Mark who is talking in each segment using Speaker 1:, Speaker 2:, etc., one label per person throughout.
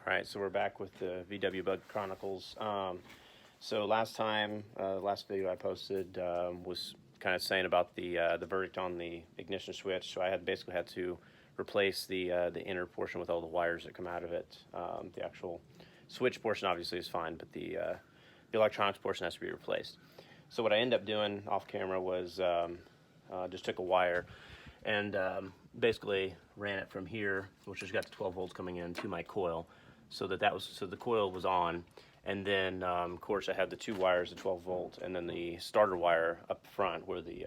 Speaker 1: Alright, so we're back with the VW Bug Chronicles. So last time, last video I posted was kind of saying about the verdict on the ignition switch. So I basically had to replace the inner portion with all the wires that come out of it. The actual switch portion obviously is fine, but the electronics portion has to be replaced. So what I ended up doing off camera was just took a wire and basically ran it from here, which has got the 12 volts coming in, to my coil, so the coil was on. And then of course I had the two wires, the 12 volt, and then the starter wire up front where the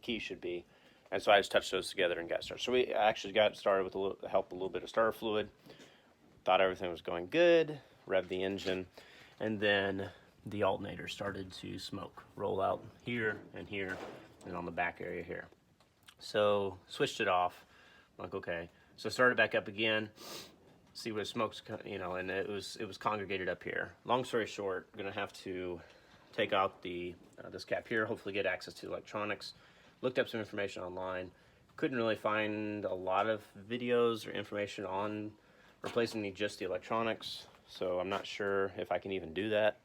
Speaker 1: key should be. And so I just touched those together and got started. So we actually got started with a little bit of starter fluid. Thought everything was going good. Revved the engine, and then the alternator started to smoke, roll out here, and on the back area here. So switched it off. I'm like, okay. So started back up again. See what smoke's, and it was congregated up here. Long story short, I'm gonna have to take out this cap here. Hopefully get access to electronics. Looked up some information online. Couldn't really find a lot of videos or information on replacing just the electronics. So I'm not sure if I can even do that.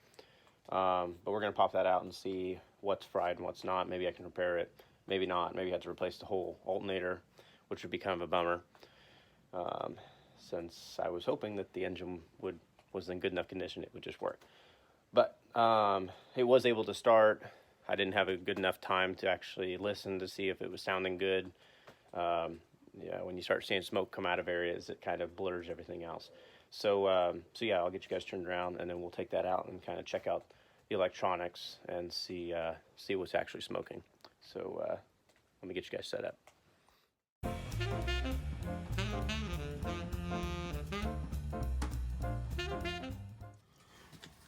Speaker 1: But we're gonna pop that out and see what's fried and what's not. Maybe I can repair it. Maybe not. Maybe I have to replace the whole alternator, which would be kind of a bummer. Since I was hoping that the engine was in good enough condition, it would just work. But it was able to start. I didn't have a good enough time to actually listen to see if it was sounding good. Yeah, when you start seeing smoke come out of areas, it kind of blurs everything else. So yeah, I'll get you guys turned around, and then we'll take that out and kind of check out the electronics and see what's actually smoking. So let me get you guys set up.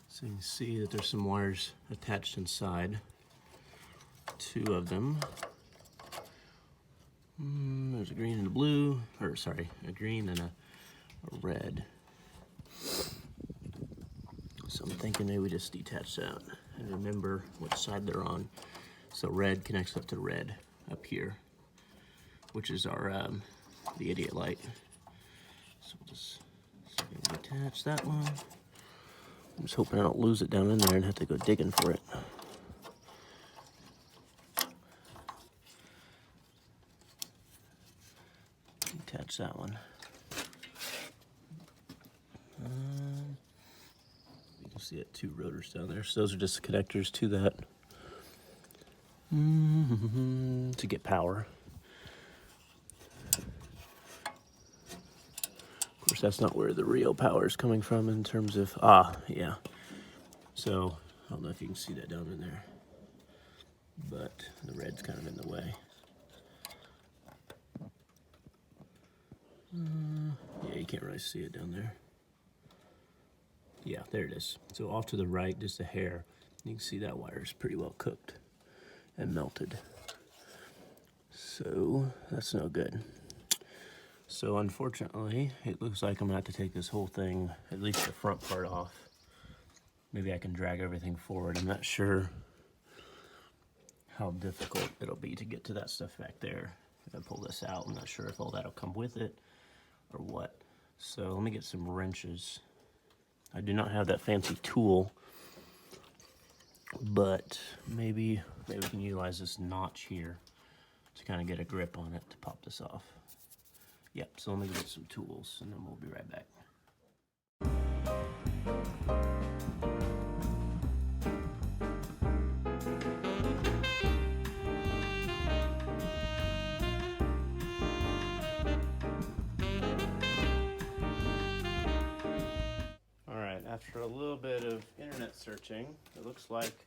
Speaker 1: So you can see that there's some wires attached inside. Two of them. There's a green and a blue, or sorry, a green and a red. So I'm thinking maybe we just detach that and remember what side they're on. So red connects up to red up here, which is our the idiot light. So we'll just detach that one. I'm just hoping I don't lose it down in there and have to go digging for it. Detach that one. You can see it, two rotors down there. So those are just the connectors to that. To get power. Of course, that's not where the real power is coming from in terms of, yeah. So, I don't know if you can see that down in there, but the red's kind of in the way. Yeah, you can't really see it down there. Yeah, there it is. So off to the right, just a hair, you can see that wire is pretty well cooked and melted. So that's no good. So unfortunately, it looks like I'm gonna have to take this whole thing, at least the front part, off. Maybe I can drag everything forward. I'm not sure how difficult it'll be to get to that stuff back there. If I pull this out, I'm not sure if all that'll come with it or what. So let me get some wrenches. I do not have that fancy tool, but maybe we can utilize this notch here to kind of get a grip on it to pop this off. Yep, so let me get some tools and then we'll be right back. Alright, after a little bit of internet searching, it looks like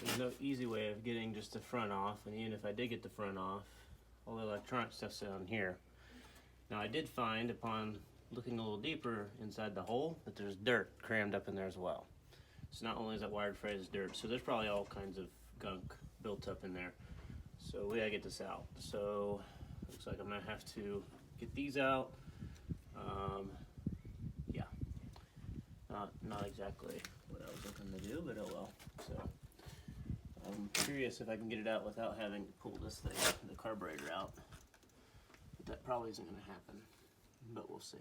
Speaker 1: there's no easy way of getting just the front off, and even if I did get the front off, all the electronic stuff's down here. Now I did find, upon looking a little deeper inside the hole, that there's dirt crammed up in there as well. So not only is that wired fray, there's dirt, so there's probably all kinds of gunk built up in there. So we gotta get this out. So looks like I'm gonna have to get these out. Yeah, not exactly what I was looking to do, but oh well. So I'm curious if I can get it out without having to pull this thing, the carburetor out. But that probably isn't going to happen, but we'll see.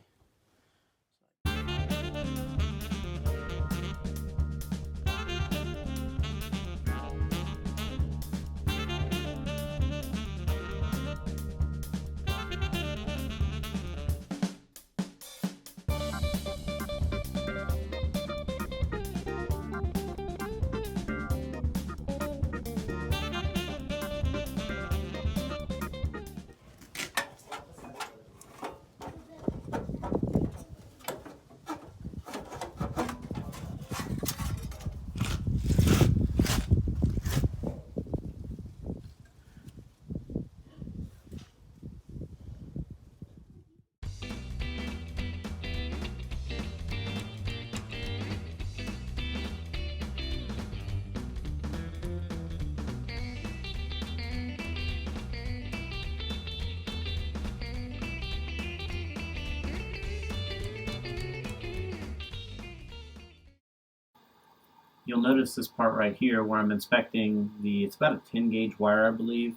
Speaker 2: you'll notice this part right here where I'm inspecting it's about a 10 gauge wire, I believe.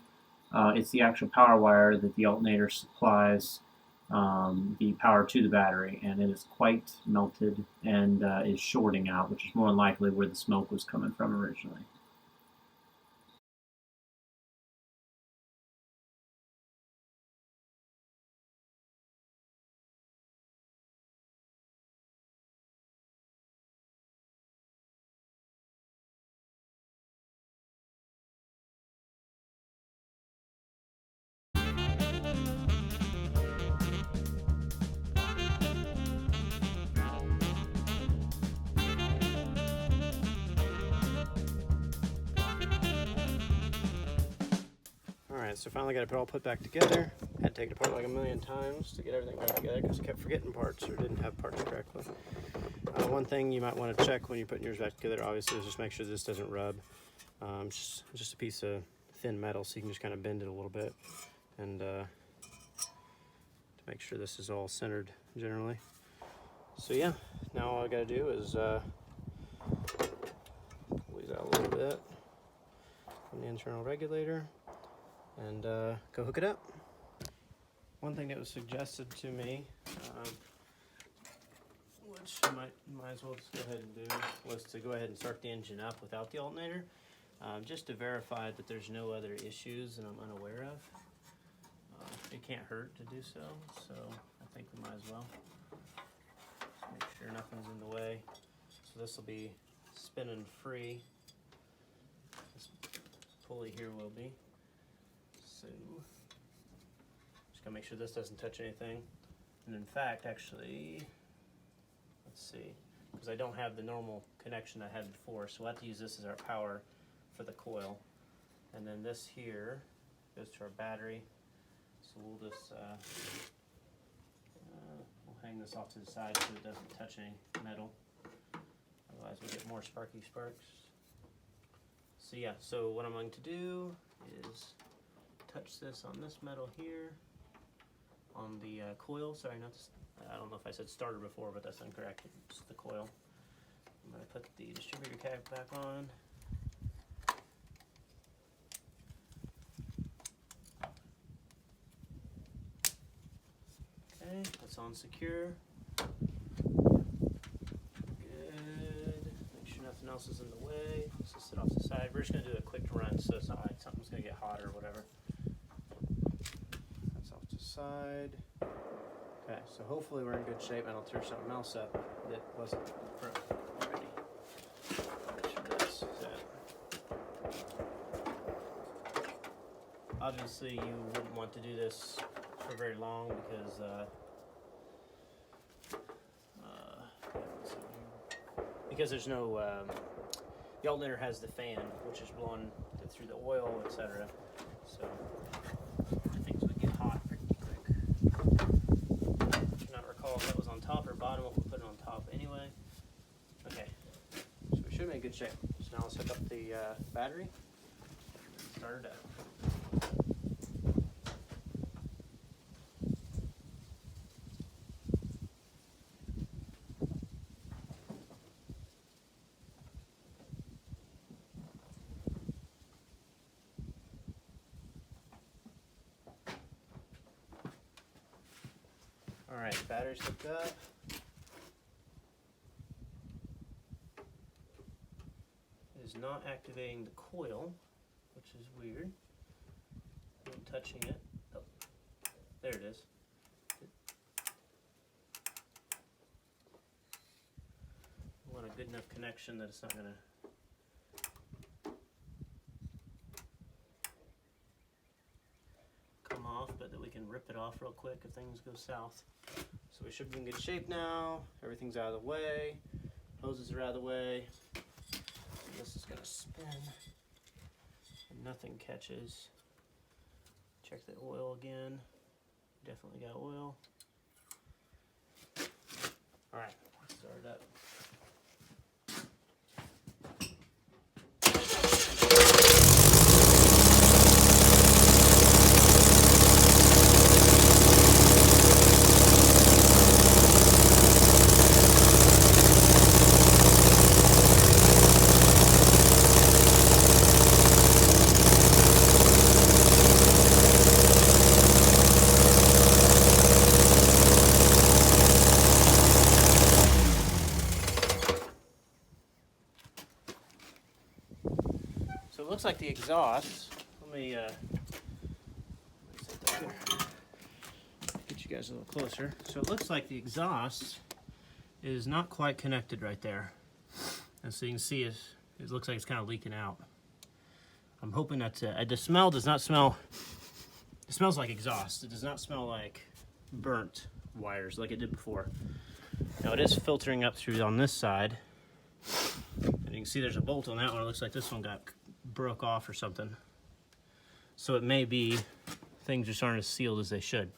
Speaker 2: It's the actual power wire that the alternator supplies the power to the battery, and it is quite melted and is shorting out, which is more than likely where the smoke was coming from originally.
Speaker 1: Alright, so finally got it all put back together. Had to take it apart like a million times to get everything back together because I kept forgetting parts or didn't have parts correctly. One thing you might want to check when you're putting yours back together, obviously, is just make sure this doesn't rub. Just a piece of thin metal, so you can just kind of bend it a little bit and to make sure this is all centered generally. So yeah, now all I got to do is pull these out a little bit from the internal regulator and go hook it up. One thing that was suggested to me, which I might as well just go ahead and do, was to go ahead and start the engine up without the alternator, just to verify that there's no other issues that I'm unaware of. It can't hurt to do so, so I think we might as well. Just make sure nothing's in the way. So this will be spinning free. This pulley here will be. So just gotta make sure this doesn't touch anything. And in fact, actually, let's see, because I don't have the normal connection I had before, so we'll have to use this as our power for the coil. And then this here goes to our battery. So we'll just we'll hang this off to the side so it doesn't touch any metal. Otherwise we'll get more sparky sparks. So yeah, so what I'm going to do is touch this on this metal here on the coil. Sorry, not this, I don't know if I said starter before, but that's incorrect. It's the coil. I'm going to put the distributor cap back on. Okay, that's on secure. Good. Make sure nothing else is in the way. Let's just sit off the side. We're just going to do a quick run so it's not like something's going to get hot or whatever. That's off to the side. Okay, so hopefully we're in good shape and I'll tear something else up that wasn't broken already. Make sure that's set. Obviously you wouldn't want to do this for very long because there's no the alternator has the fan which is blowing through the oil, etc. So things would get hot pretty quick. I cannot recall if that was on top or bottom, if we put it on top anyway. Okay, so we should be in good shape. So now let's hook up the battery and start it up. Alright, battery's hooked up. It is not activating the coil, which is weird. I'm touching it. Oh, there it is. I want a good enough connection that it's not going to come off, but that we can rip it off real quick if things go south. So we should be in good shape now. Everything's out of the way. Hoses are out of the way. This is going to spin and nothing catches. Check the oil again. Definitely got oil. Alright, let's start it up. looks like the exhaust, let me set that here. Get you guys a little closer. So it looks like the exhaust is not quite connected right there. And so you can see it looks like it's kind of leaking out. I'm hoping that's it. The smell does not smell, it smells like exhaust. It does not smell like burnt wires like it did before. Now it is filtering up through on this side. And you can see there's a bolt on that one. It looks like this one got broke off or something. So it may be things just aren't as sealed as they should.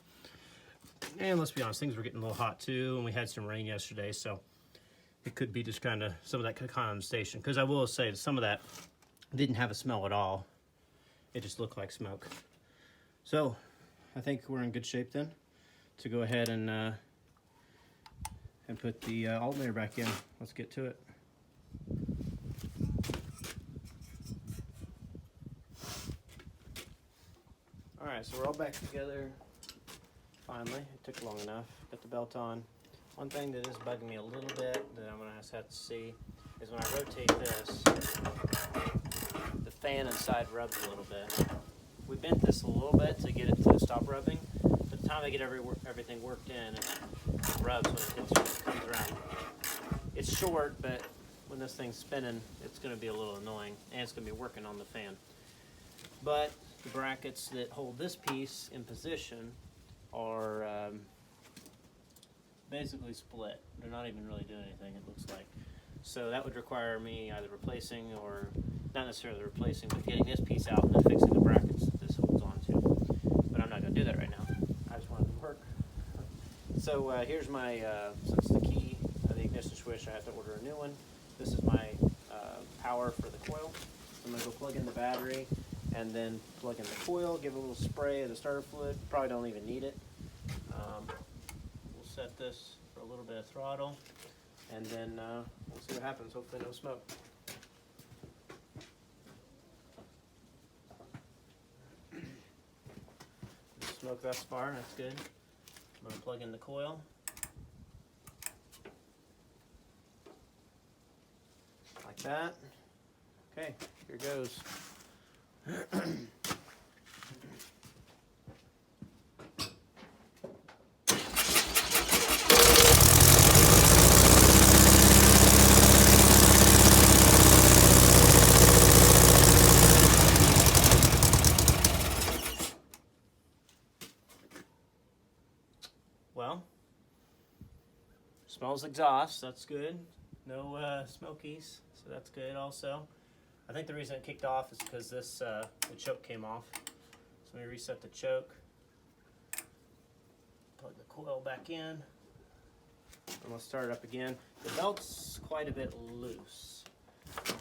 Speaker 1: And let's be honest, things were getting a little hot too, and we had some rain yesterday, so it could be just kind of some of that condensation. Because I will say that some of that didn't have a smell at all. It just looked like smoke. So I think we're in good shape then to go ahead and put the alternator back in. Let's get to it. All right, so we're all back together. Finally, it took long enough. Got the belt on. One thing that is bugging me a little bit that I'm gonna have to see is when I rotate this, the fan inside rubs a little bit. We bent this a little bit to get it to stop rubbing. By the time I get everything worked in, it rubs when it comes around. It's short, but when this thing's spinning, it's gonna be a little annoying, and it's gonna be working on the fan. But the brackets that hold this piece in position are basically split. They're not even really doing anything, it looks like. So that would require me either replacing, or not necessarily replacing, but getting this piece out and then fixing the brackets that this holds on to. But I'm not going to do that right now. I just wanted to work. So here's my, since the key of the ignition switch, I have to order a new one. This is my power for the coil. So I'm going to go plug in the battery and then plug in the coil, give it a little spray of the starter fluid. Probably don't even need it. We'll set this for a little bit of throttle, and then we'll see what happens. Hopefully no smoke. Smoke thus far, that's good. I'm going to plug in the coil. Like that. Okay, here goes. Well, smells exhaust, that's good. No smokies, so that's good also. I think the reason it kicked off is because this the choke came off. So let me reset the choke. Plug the coil back in. And let's start it up again. The belt's quite a bit loose,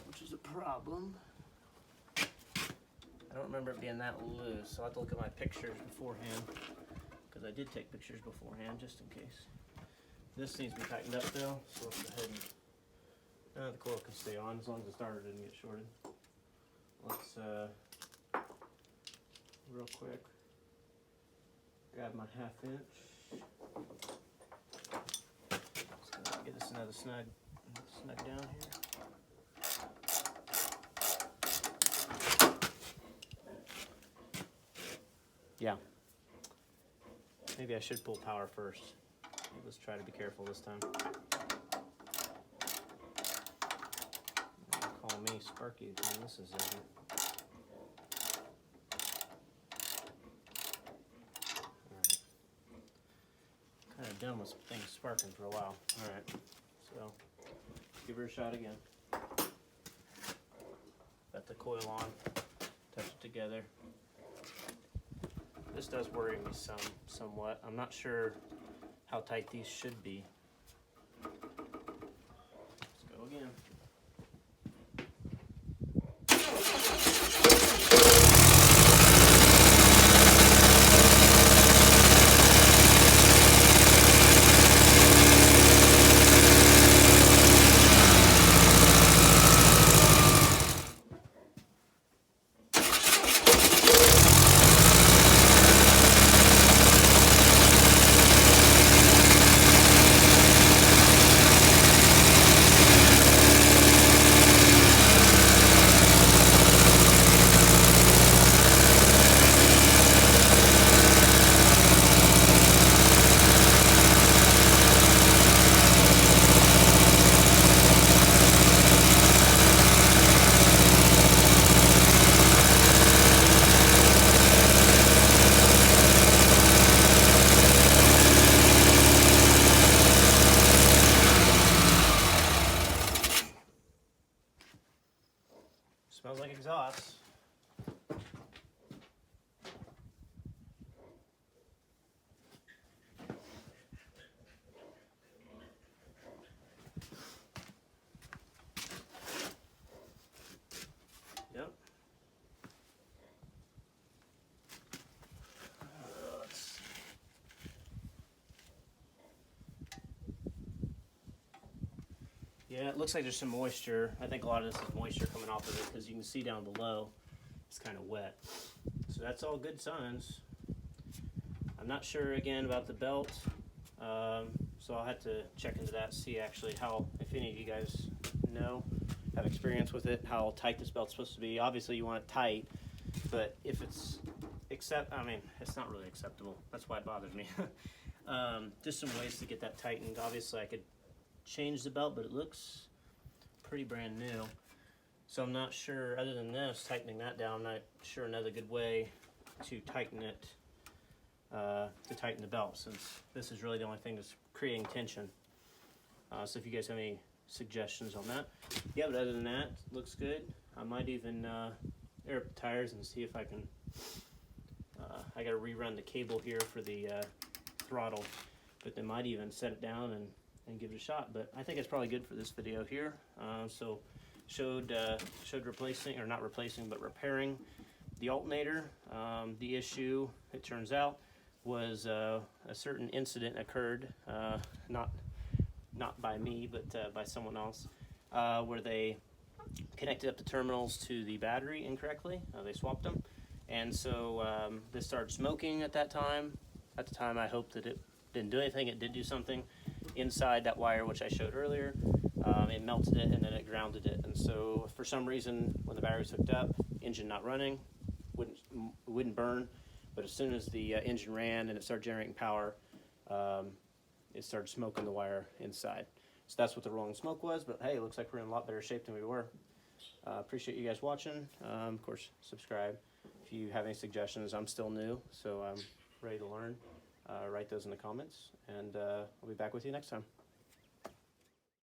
Speaker 1: which is a problem. I don't remember it being that loose, so I'll have to look at my pictures beforehand, because I did take pictures beforehand just in case. This needs to be tightened up though, so let's go ahead and the coil can stay on as long as the starter didn't get shorted. Let's real quick grab my 1/2 inch. Just gonna get this another snug down here. Yeah. Maybe I should pull power first. Let's try to be careful this time. Call me Sparky when this is over. Alright. Kind of done with things sparking for a while. Alright, so give her a shot again. Got the coil on, touch it together. This does worry me somewhat. I'm not sure how tight these should be. Let's go again. Smells like exhaust. Yep. Yeah, it looks like there's some moisture. I think a lot of this is moisture coming off of it because you can see down below it's kind of wet. So that's all good signs. I'm not sure again about the belt, so I'll have to check into that, see actually how, if any of you guys know, have experience with it, how tight this belt's supposed to be. Obviously you want it tight, but if it's it's not really acceptable. That's why it bothers me. Just some ways to get that tightened. Obviously I could change the belt, but it looks pretty brand new. So I'm not sure, other than this, tightening that down, I'm not sure another good way to tighten it, to tighten the belt, since this is really the only thing that's creating tension. So if you guys have any suggestions on that. Yeah, but other than that, looks good. I might even air up the tires and see if I can, I gotta rerun the cable here for the throttle, but they might even set it down and give it a shot. But I think it's probably good for this video here. So showed replacing, or not replacing, but repairing the alternator. The issue, it turns out, was a certain incident occurred, not by me, but by someone else, where they connected up the terminals to the battery incorrectly. They swapped them, and so this started smoking at that time. At the time I hoped that it didn't do anything. It did do something inside that wire, which I showed earlier. It melted it and then it grounded it, and so for some reason when the battery's hooked up, engine not running, wouldn't burn, but as soon as the engine ran and it started generating power, it started smoking the wire inside. So that's what the rolling smoke was, but hey, it looks like we're in a lot better shape than we were. Appreciate you guys watching. Of course, subscribe. If you have any suggestions, I'm still new, so I'm ready to learn. Write those in the comments, and I'll be back with you next time.